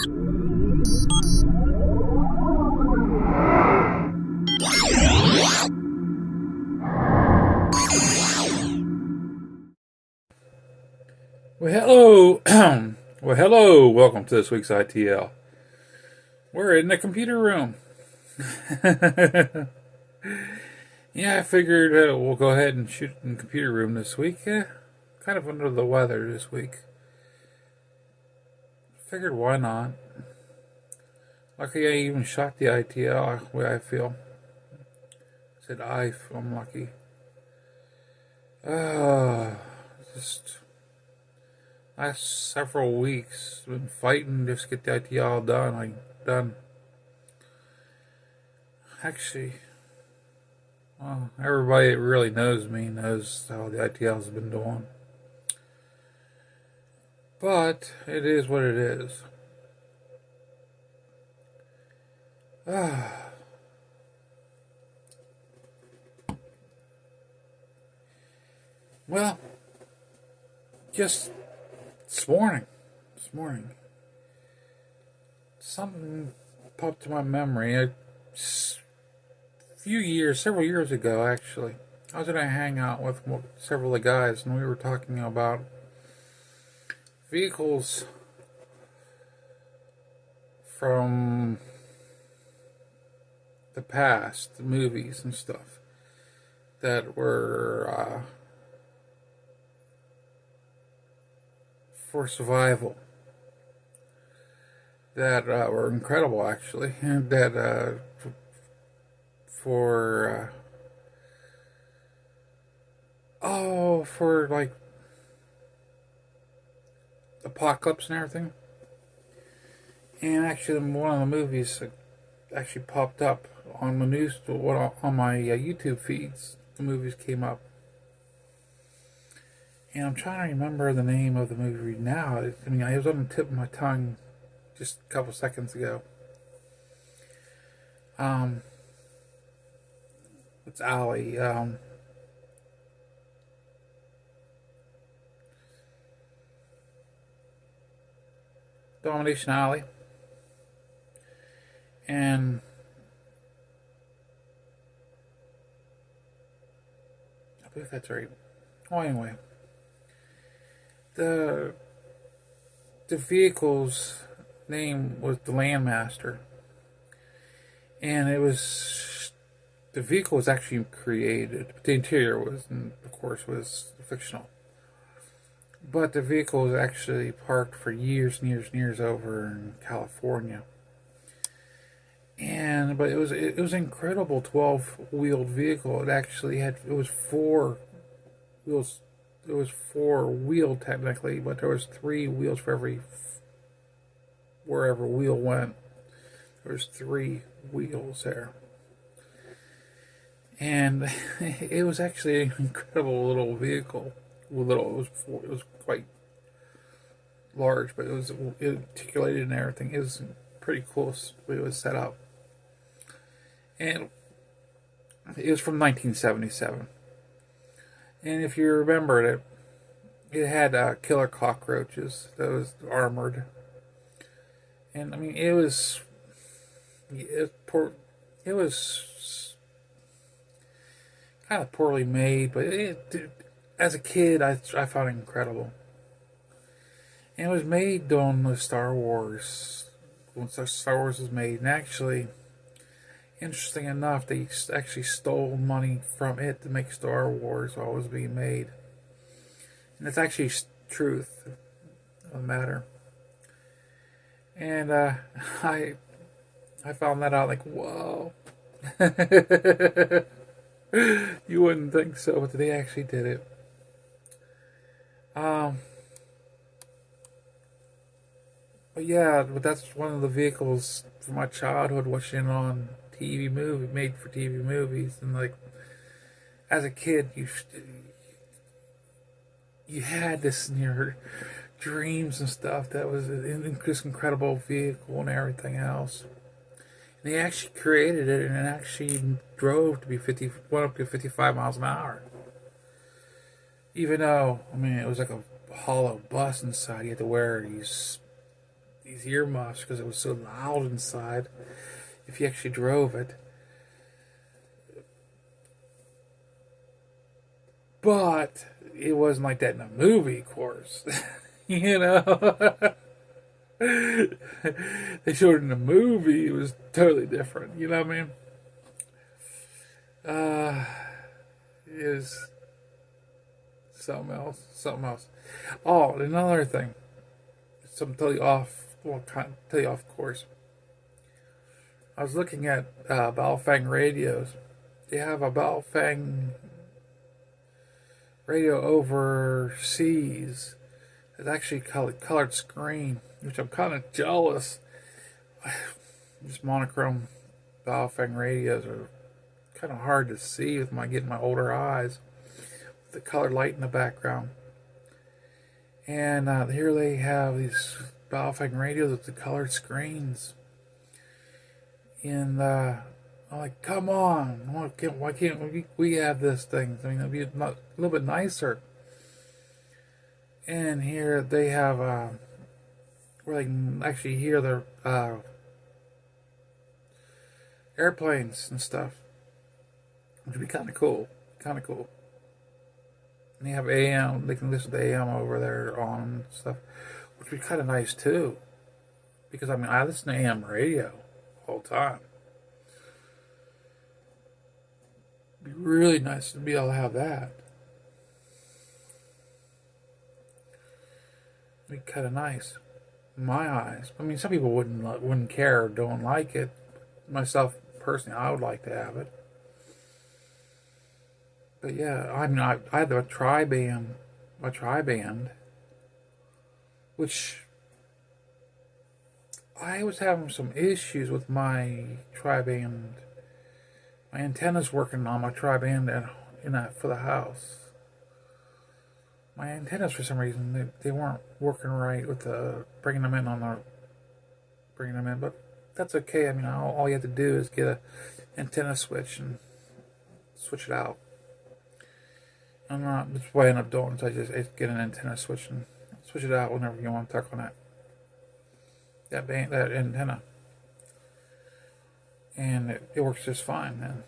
Well, hello. Well, hello. Welcome to this week's ITL. We're in the computer room. Yeah, I figured we'll go ahead and shoot in the computer room this week. Kind of under the weather this week. Figured why not? Lucky I even shot the ITL the way I feel. I said I feel I'm lucky. Just last several weeks been fighting just to get the ITL done. Done. Actually, well, everybody that really knows me knows how the ITL's been doing. But it is what it is. Well, just this morning, something popped to my memory. Several years ago, actually, I was in a hangout with several of the guys, and we were talking about vehicles from the past, the movies and stuff that were for survival, that were incredible, actually, and that for like apocalypse and everything. And actually, one of the movies actually popped up on the news, on my YouTube feeds. The movies came up, and I'm trying to remember the name of the movie now. I mean, it was on the tip of my tongue just a couple seconds ago. It's Alley. Domination Alley. And I believe that's right. Oh, anyway. The vehicle's name was the Landmaster. And the vehicle was actually created, but the interior was, and of course, was fictional. But the vehicle was actually parked for years and years and years over in California. But it was an incredible 12-wheeled vehicle. It was four wheels. It was four-wheeled technically, but there was 3 wheels for wherever wheel went. There was 3 wheels there. And it was actually an incredible little vehicle. It was quite large, but it articulated and everything. It was pretty cool the way it was set up. And it was from 1977. And if you remember it had killer cockroaches that was armored. And I mean, it was kind of poorly made, but as a kid, I found it incredible. And it was made during the Star Wars, when Star Wars was made. And actually, interesting enough, they actually stole money from it to make Star Wars while it was being made. And it's actually truth of the matter. And I found that out like, whoa. You wouldn't think so, but they actually did it. But yeah, that's one of the vehicles from my childhood, watching on made for TV movies. And like, as a kid, you had this in your dreams and stuff, that was this incredible vehicle and everything else. And they actually created it, and it actually drove to be went up to 55 miles an hour. Even though, I mean, it was like a hollow bus inside. You had to wear these these earmuffs because it was so loud inside if you actually drove it. But it wasn't like that in a movie, of course. You know? They showed it in a movie, it was totally different. You know what I mean? It was something else. Something else. Oh, another thing. Something totally off. Well, totally off course. I was looking at Baofeng radios. They have a Baofeng radio overseas. It's actually colored screen, which I'm kind of jealous. Just monochrome Baofeng radios are kind of hard to see with getting my older eyes. The colored light in the background. And here they have these Baofeng radios with the colored screens. And I'm like, come on, why can't we have this thing? I mean, it'd be a little bit nicer. And here they have where they can actually hear their airplanes and stuff, which would be kind of cool. Kind of cool. And they have AM. They can listen to AM over there on and stuff, which would be kind of nice too. Because I mean, I listen to AM radio the whole time. It'd be really nice to be able to have that. Be kind of nice in my eyes. I mean, some people wouldn't care or don't like it. Myself personally, I would like to have it. But yeah, I mean, I had a tri-band, which I was having some issues with my tri-band. My antenna's working on my tri-band for the house. My antennas, for some reason, they weren't working right with bringing them in, but that's okay. I mean, all you have to do is get an antenna switch and switch it out. That's what I end up doing. So I just get an antenna switch and switch it out whenever you want to talk on that antenna, and it works just fine, man.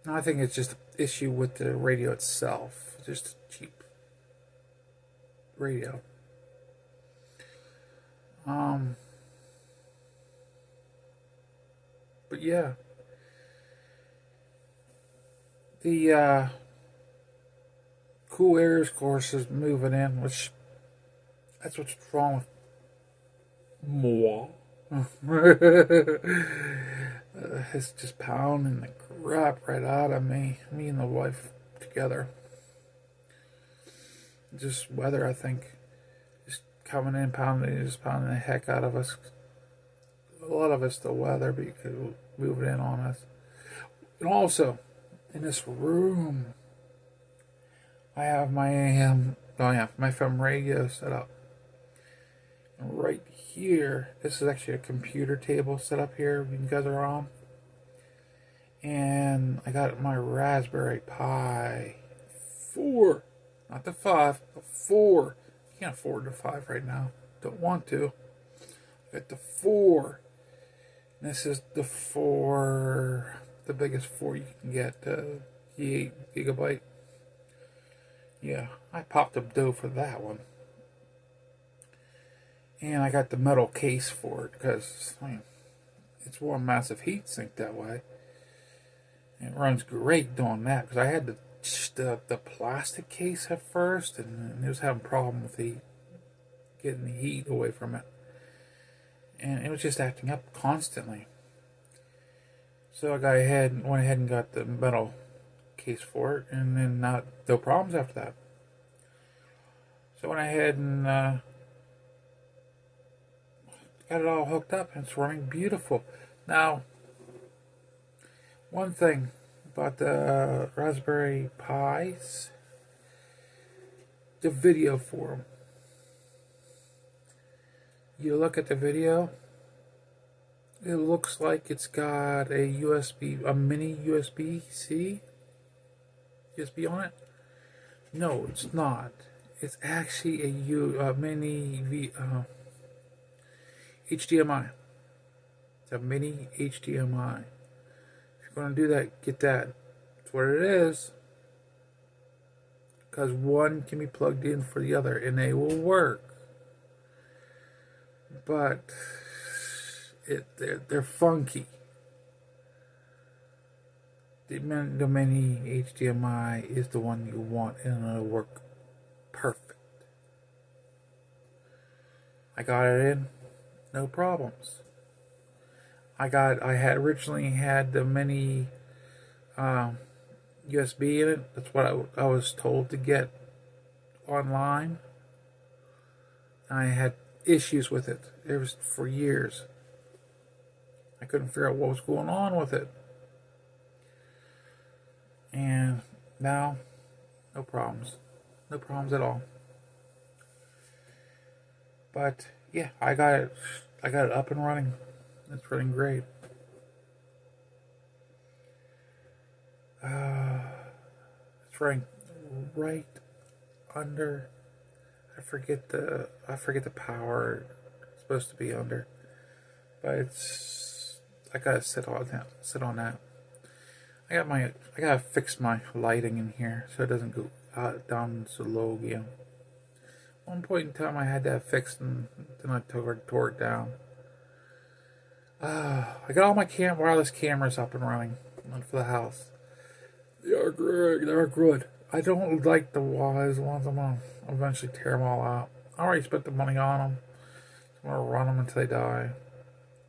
I think it's just an issue with the radio itself. Just a cheap radio. But yeah. The cool airs course is moving in, which that's what's wrong with moi. It's just pounding the crap right out of me and the wife together. Just weather, I think, just coming in, pounding the heck out of us. A lot of it's the weather, because moving in on us. And also, in this room, I have my FM radio set up. And right here, this is actually a computer table set up here you guys are on. And I got my Raspberry Pi 4, not the 5, the 4. Can't afford the 5 right now. Don't want to. I got the 4. And this is the 4, the biggest 4 you can get, the 8 gigabyte. Yeah, I popped up dough for that one. And I got the metal case for it because it's one massive heat sink that way. And it runs great doing that because I had the plastic case at first, and it was having a problem with getting the heat away from it. And it was just acting up constantly. So I went ahead and got the metal case for it, and then no problems after that. So I went ahead and got it all hooked up, and it's running beautiful. Now, one thing about the Raspberry Pis, the video for them. You look at the video, it looks like it's got a mini USB-C USB on it. No, it's not. It's actually a mini HDMI. It's a mini HDMI. If you're going to do that, get that. That's what it is. Because one can be plugged in for the other, and they will work. But they're funky. The mini HDMI is the one you want, and it'll work perfect. I got it in, no problems. I had originally had the mini USB in it. That's what I was told to get online. I had issues with it. It was for years. I couldn't figure out what was going on with it. And now, no problems. No problems at all. But yeah, I got it up and running. It's running great. It's running right under. I forget the power it's supposed to be under, but I gotta sit on that. I gotta fix my lighting in here so it doesn't go down so low again. One point in time I had that fixed, and then I tore it down. I got all my wireless cameras up and running for the house. They are great. They're good. I don't like the wireless ones. I'm gonna eventually tear them all out. I already spent the money on them. I'm gonna run them until they die,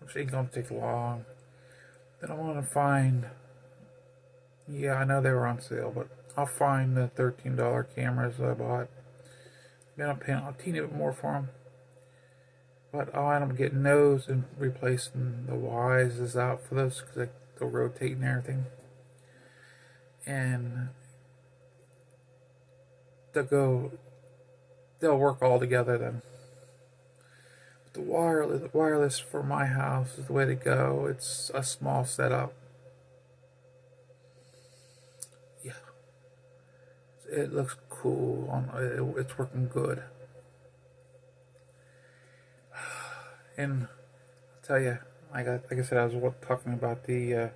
which ain't gonna take long. Then I'm gonna find. Yeah, I know they were on sale, but I'll find the $13 cameras that I bought. Then I'll teeny bit more for them. But I'll end up getting those and replacing the Ys out for those because they'll rotate and everything. And they'll work all together then. But the wireless for my house is the way to go. It's a small setup. Yeah. It looks cool. It's working good. And I'll tell you, like I said, I was talking about the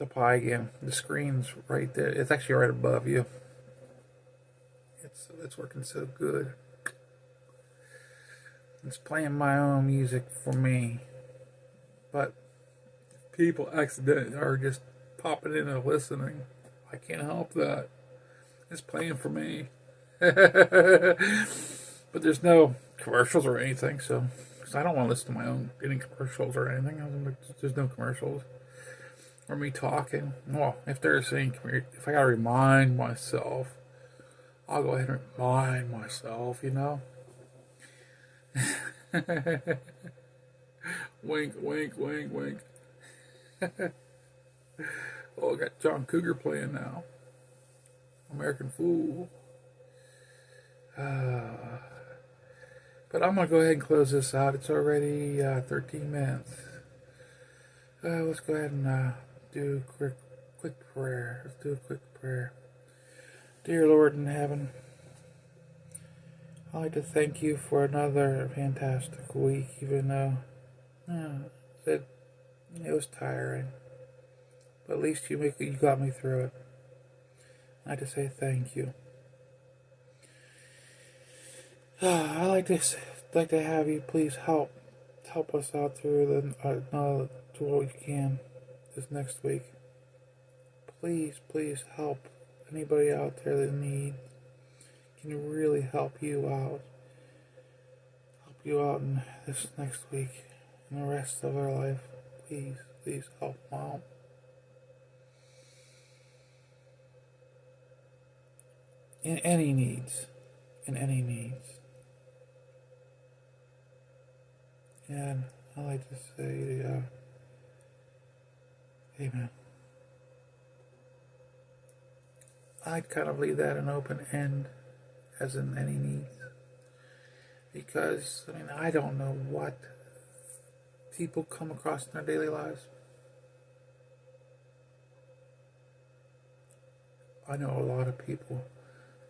Pi again. The screen's right there. It's actually right above you. It's working so good. It's playing my own music for me. But people accidentally are just popping in and listening. I can't help that. It's playing for me. But there's no commercials or anything, so cause I don't want to listen to any commercials or anything. There's no commercials or me talking. Well, if I gotta remind myself, I'll go ahead and remind myself, you know. Wink, wink, wink, wink. Oh, I got John Cougar playing now. American Fool. But I'm going to go ahead and close this out. It's already 13 minutes. Let's go ahead and do a quick prayer. Let's do a quick prayer. Dear Lord in heaven, I'd like to thank you for another fantastic week, even though it was tiring. But at least you got me through it. I'd like to say thank you. I'd like to have you please help us out through to what we can this next week. Please help anybody out there that needs. Can really help you out. Help you out in this next week and the rest of our life. Please help them out. In any needs. And I like to say, amen. I'd kind of leave that an open end, as in any needs. Because, I don't know what people come across in their daily lives. I know a lot of people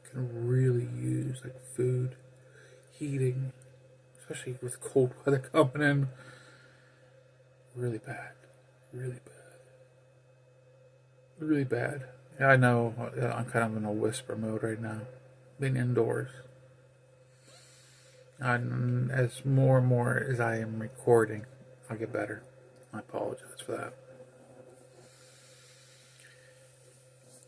can really use like food, heating, especially with cold weather coming in. Really bad. Really bad. Really bad. Yeah, I know I'm kind of in a whisper mode right now. Being indoors. As more and more as I am recording, I'll get better. I apologize for that.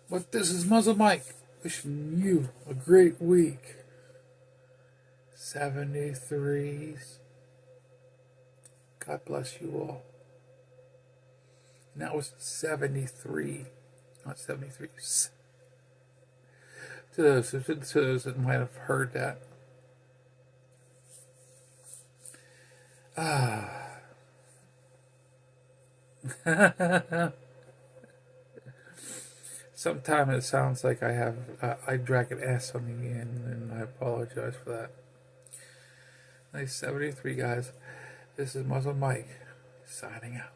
But this is Muzzle Mike wishing you a great week. 73s. God bless you all. And that was 73, not 73. To those that might have heard that. Sometimes it sounds like I drag an S on the end, and I apologize for that. Nice 73, guys. This is Muzzle Mike, signing out.